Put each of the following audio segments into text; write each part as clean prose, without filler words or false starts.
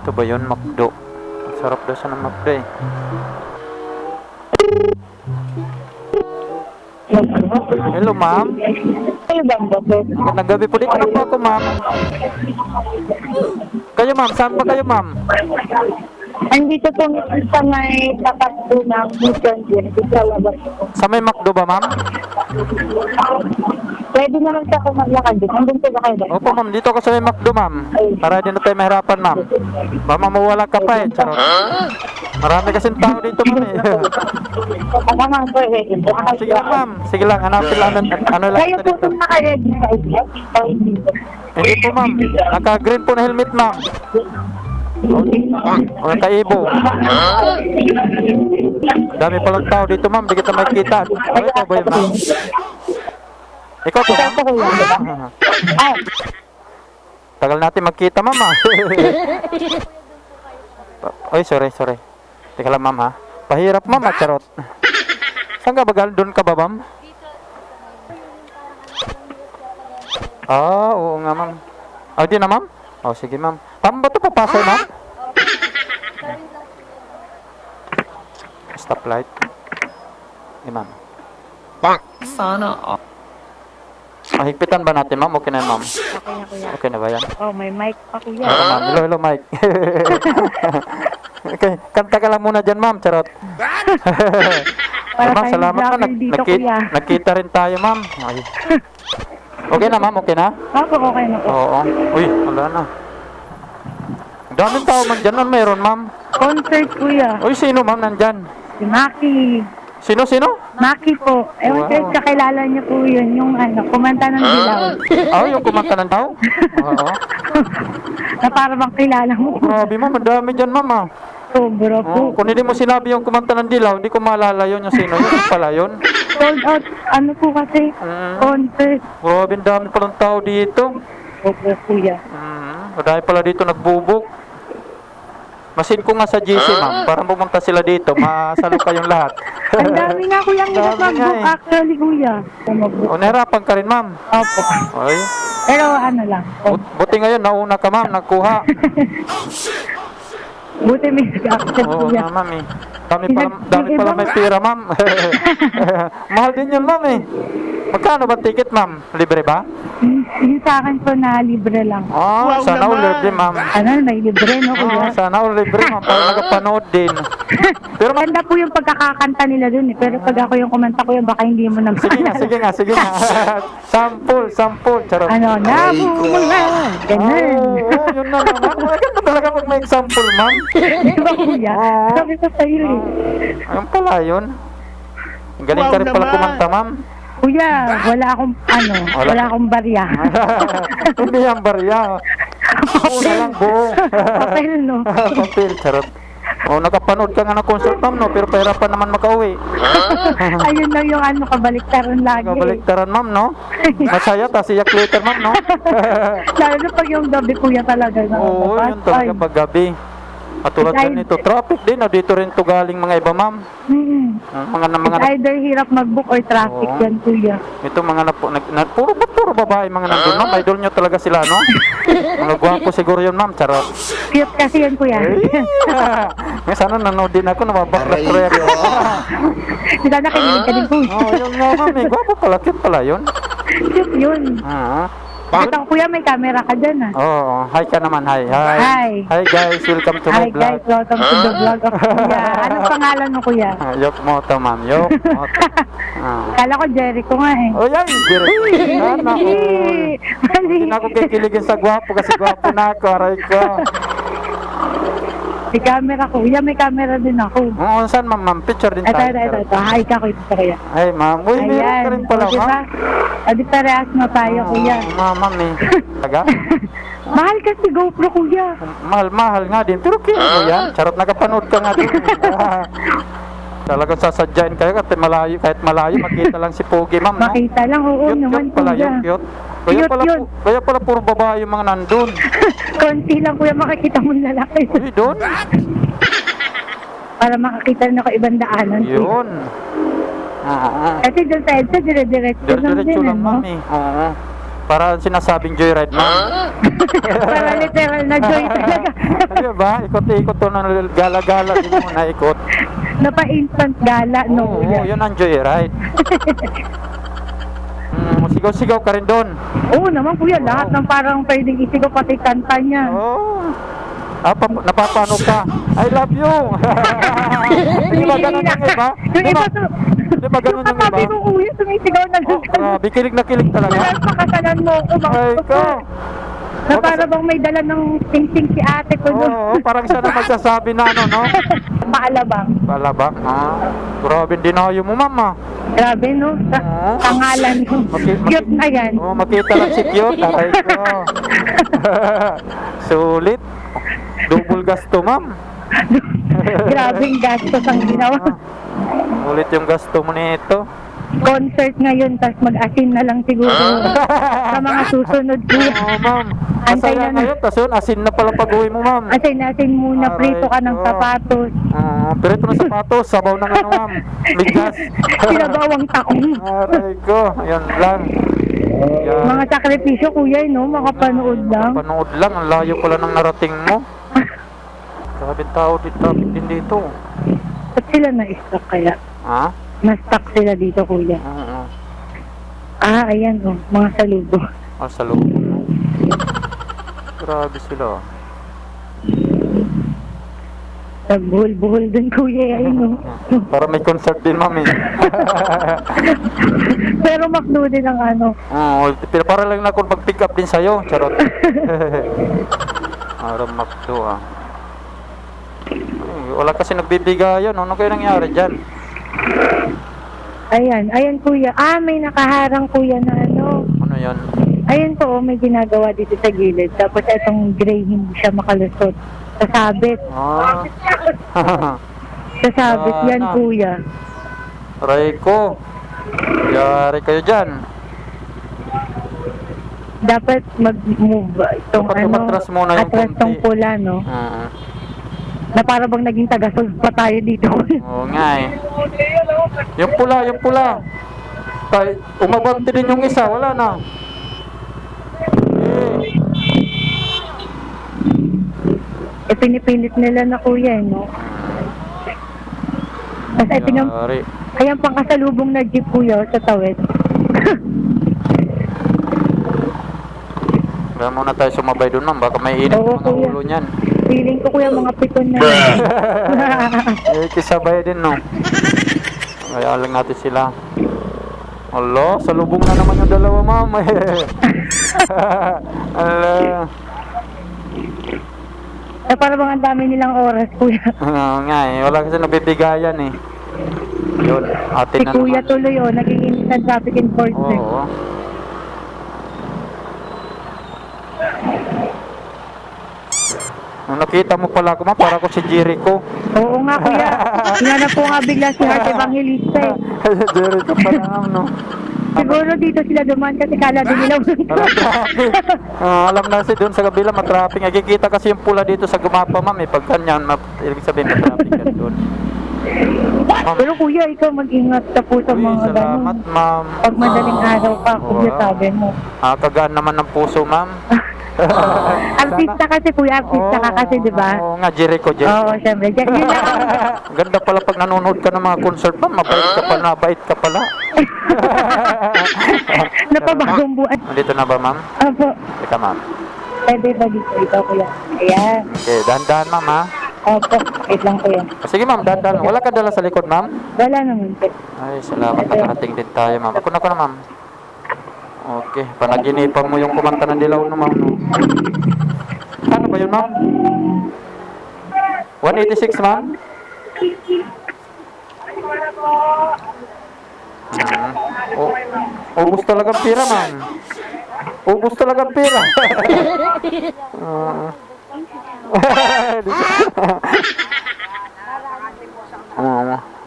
Ito ba yun? McDo. Ang sarap daw siya ng McDo eh. Hello, ma'am. Kayo bang bote? Magandang gabi po. Dito lang po ako, ma'am. Kayo, ma'am. Saan ba kayo, ma'am? Andito po sa may tapat po ng mission dito sa labas po. Sa may McDo ba, ma'am? Pwede naman siya kung maglakad din. Andun po ba kayo ba? Opo, ma'am. Dito ako sa may McDo, ma'am. Para din na tayo mahirapan, ma'am. Ba, mawala ka pa eh. Charot. Marami kasing tao dito, ma'am eh. Ako nga po, ready po. Sige lang, ma'am. Sige lang. Hanapin lang. Ano lang Kayo ito po dito. kung naka-ready sa idea? O hindi po? Hindi po, ma'am. Naka-green po na helmet, ma'am. O, naka-ibo. Dami palang tao dito, ma'am. Di kita makikita. O, ikaw ba yun, ma'am? Ikaw po, Ikaw ma'am? po kuya, di ba? Ay, Tagal natin magkita, ma'am, ah. Oy, sorry. Teka lang, ma'am, ha. Pahirap, ma'am, ah, charot. Saan ka ba? Doon ka ba, ma'am? Ah, oo nga, ma'am. Oh, di na, ma'am? Oh, sige, ma'am. Tama ba ito papasay, ma'am? Stoplight. Di, ma'am. Sana all. Mahigpitan ba natin, ma'am? Okay na, ma'am. okay na kuya. Okay na ba yan? Oh, may mic pa kuya. Oo, ma'am. Hello, Mike. Okay, kanta ka lang muna dyan, ma'am. Charot. Para Ma'am, tayong salamat, ma'am. vlogger dito kuya. Nagkita rin tayo, ma'am. Ay. Okay na, ma'am. Okay na? Ako, okay na po. Oo. Uy, wala na. Ang daming tao man dyan. Ano meron, ma'am? Concert kuya. Uy, sino, ma'am, nandyan? Si Maki. Sino? Maki po. Ewan ko Wow. kakilala niyo po yun. Yung kumanta ng dilaw. Oh, yung kumanta ng tao? Oo. Na para bang kilala mo. Grabe, ma'am. Ang dami dyan, ma'am, ah. Sobra Oh, po. kung hindi mo sinabi yung kumanta ng dilaw, hindi ko maalala yun yung sino. Yun pala yun. Sold out. Ano po kasi? Concert. Grabe, ang dami palang tao dito. Sobra kuya. Dahil pala dito nagbubuk. Masin ko nga sa GC, ma'am. Para pumunta sila dito. Masalo kayong lahat. Ang dami nga kuya ang Dami nga nag-book eh. actually kuya. O, nahirapan ka rin, ma'am. Opo. Ay, Pero ano lang. buti ngayon, nauna ka, ma'am. Nagkuha. Buti may nag-accept Oo kuya. nga, ma'am, eh. Dami pala may pira, ma'am. Mahal din yun, ma'am, eh. Magkano ba ticket, ma'am? Libre ba? Yung sa akin po na libre lang. Oh, sana all libre, ma'am. Ano, may libre no kuya? Sana all libre, ma'am. Para nakapanood din. Pero, ma'am, Maganda po yung pagkakakanta nila dun eh. Pero pag ako yung kumanta ko yun, baka hindi mo naman. sige nga. Sample. Charot. Ano, namumula. Ganun. Oo, yun na naman. Maganda talaga pag may example, ma'am. Di ba kuya? Oo. Sabi ko sa'yo eh. Ayun pala yun. Ang galing ka rin pala kumanta, ma'am. Kuya, wala akong wala akong barya. Hindi yan barya. Oo na lang, buo. Papel no. Papel, charot. Oh, nakapanood ka nga ng concert, ma'am, no? Pero pahirapan naman makauwi. Ayun lang yung kabaliktaran lagi. Kabaliktaran, ma'am, no? Masaya, tas iyak later, ma'am, no? Lalo na pag yung gabi kuya talaga. Oo, yun talaga pag gabi. Katulad ganito, traffic din. Dito rin to galing mga iba, ma'am. It's either hirap mag-book or traffic Oo. yan kuya. Ito mga puro babae mga nandun, ma'am. Idol nyo talaga sila, no? Mga gwapo siguro yun, ma'am. Charot. Cute kasi yan kuya. May sana nanood din ako, nababaklat ko yan. Sana kinilig ka din kuya. Oo, yun nga, ma'am. Gwapo pala, cute pala yun. Cute yun. Ito kuya, may camera ka dyan ah. Oo, hi ka naman, hi. Hi. Hi guys, welcome to my Hi vlog. guys, welcome to the vlog of kuya. Anong pangalan mo kuya? Yok Moto, ma'am. Yok Moto. Kala ko Jericho nga eh. Oh, yan. Sana, Mali. hindi na ako kikiligin sa gwapo kasi gwapo na ako. Aray ko. May camera kuya, may camera din ako. Oo, saan, ma'am? Picture din Ito. tayo. Hi ka kuya, ito kuya. Ay, ma'am. Uy, meron ka rin pala, O, diba? ma'am. Adi parehas mo tayo kuya. Ma'am, eh. Taga? Mahal kasi GoPro kuya. Mahal nga din. Pero kaya mo yan. Charot, nakapanood ka nga din. Talagang sasadyain kayo kahit malayo, makita lang si Pogi, ma'am, no? Makita lang, oo Cute, naman cute pala kuya. yun, cute. Cute yun. Kaya pala puro babae yung mga nandun. Konti lang kuya makikita mo lalaki. Uy, doon. Para makakita rin ako ibang daanan. kuya. Yun. Kasi Kasi dun sa EDSA, dire-diretso lang diretso din. lang, Ano? ma'am, eh. Oo. Para sinasabing joyride, ma'am. Para literal na joy talaga. Di ba? Ikot-ikot to ng gala-gala. Di mo na ikot. Napa-instant gala, no? Oo, yun ang joyride. Sigaw-sigaw ka rin doon. Oo naman kuya, lahat ng parang pwedeng isigaw pati kanta niya. Oo. Napapano ka? I love you. Di ba ganun yung iba? Yung iba, Di ba ganun yung iba? katabi mo kuya, sumisigaw na Oh, grabe, kilig na kilig talaga. Kaya pakasalan mo ako, Ay, ko. na para bang may dala ng sing-sing si ate ko doon. Oo, parang siya na magsasabi na ano, no? Paalabang. Palabak. Grabe, hindi na kayo mo, mama. Grabe, no? Oo. Tangalan ko. Cute na yan. Oo, makita lang si cute. Aray ko. Sulit. Double gasto, ma'am. Grabing gastos ang ginawa. Ulit yung gasto mo nito. Concert ngayon, tas mag-asin na lang siguro sa mga susunod ko. Oo, ma'am. Antay Masaya na ngayon, tas yun, asin na pala pag-uwi mo, ma'am. Asin muna, Aray prito ka ng ko. sapatos. Pirito ng sapatos, sabaw ng ano, ma'am. Bigas. Sinabawang taong. Aray ko, yan lang. Yan. Mga sakripisyo, kuya, no? Makapanood lang. Panood lang, ang layo pala ng narating mo. Grabe tao din dito. Ba't sila na-stuck kaya? Ha? Na-stuck sila dito, kuya. Oo. Ah, ayan, oh. Mga salubo. Sa loob mo. Grabe sila. Nagbuhol-buhol dun, kuya, ayun, oh. Para may concert din, mami. Pero makdo din ang ano. Oo, para lang na ako mag-pick up din sa'yo. Charot. Para makdo, ah. Ay, wala kasi nagbibigayan. Ano kayo nangyari dyan? Ayan, kuya. Ah, may nakaharang, kuya, na ano. Ano yan? Ayun po, may ginagawa dito sa gilid. Tapos itong gray, hindi siya makalusot. Sasabit. Ah. Sasabit yan, Sana. kuya. Aray ko. Yari kayo dyan. Dapat mag-move itong Dapat ano, umatras muna yung atras tong konti. pula, no? Oo. Na para bang naging taga-solve pa tayo dito. Oo nga eh. Yung pula. Umabante din yung isa, wala na. Pinipilit nila na kuya, no? Tapos ay Yari. ayan pang kasalubong na jeep, kuya, sa tawid. Kaya muna tayo sumabay doon, ma'am. Baka may init Oo, mga kuya. ulo niyan. Feeling ko, kuya, mga piton na yun. Kisabay din, no? Kaya lang natin sila. Alo, salubong na naman yung dalawa, ma'am. Ala. Para bang ang dami nilang oras, kuya. Oo nga eh. Wala kasi nabibigayan eh. Yun, atin Si na kuya naman. tuloy, oh, naging instant traffic enforcer. Oo. Nung nakita mo pala ako, ma'am, para ko si Jericho. Oo nga, kuya. Hinanap ko nga bigla si Heart Evangelista, eh. Jericho pala, ma'am, no? Siguro dito sila dumaan kasi kala din nila. Alam na kasi doon sa kabila matraffic. Nakikita kasi yung pula dito sa Gumapa, ma'am. Pag ganyan, ibig sabihin matraffic yan doon. Ma'am, Pero kuya, ikaw mag-ingat ka po sa uy, mga salamat, ganun. ma'am. Pag madaling araw pa, kuya, Wow. sabi mo. Kagaan naman ng puso, ma'am. Artista kasi, kuya, artista ka kasi, di ba? Oo nga, Jericho. Oo, syempre. Yun lang ang Ang ganda pala pag nanonood ka ng mga concert, ma'am. Mabait ka pala, nabait ka pala. napabagong buwan. Nandito na ba, ma'am? Opo. Teka, ma'am. Pwede ba dito? Ikaw, kuya. Ayan. Okay, dahan-dahan, ma'am, ha? Opo. Wait lang, kuya. Sige, ma'am, dahan-dahan. Wala ka dala sa likod, ma'am? Wala naman, kuya. Ay, salamat. Nakarating din tayo, ma'am. Ako na, ma'am. Okay, panaginipan mo yung kumanta ng dilaw no, ma'am. No? Ano ba yun, ma'am? 186, ma'am? Ubus talagang pira, ma'am. Ubus talagang pira.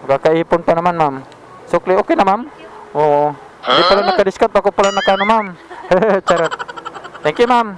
Kakaipon pa naman, ma'am. Sukli, okay na, ma'am? Oo. Hindi pala naka-discount. Ako pala nakano, ma'am. Charot. Thank you, ma'am.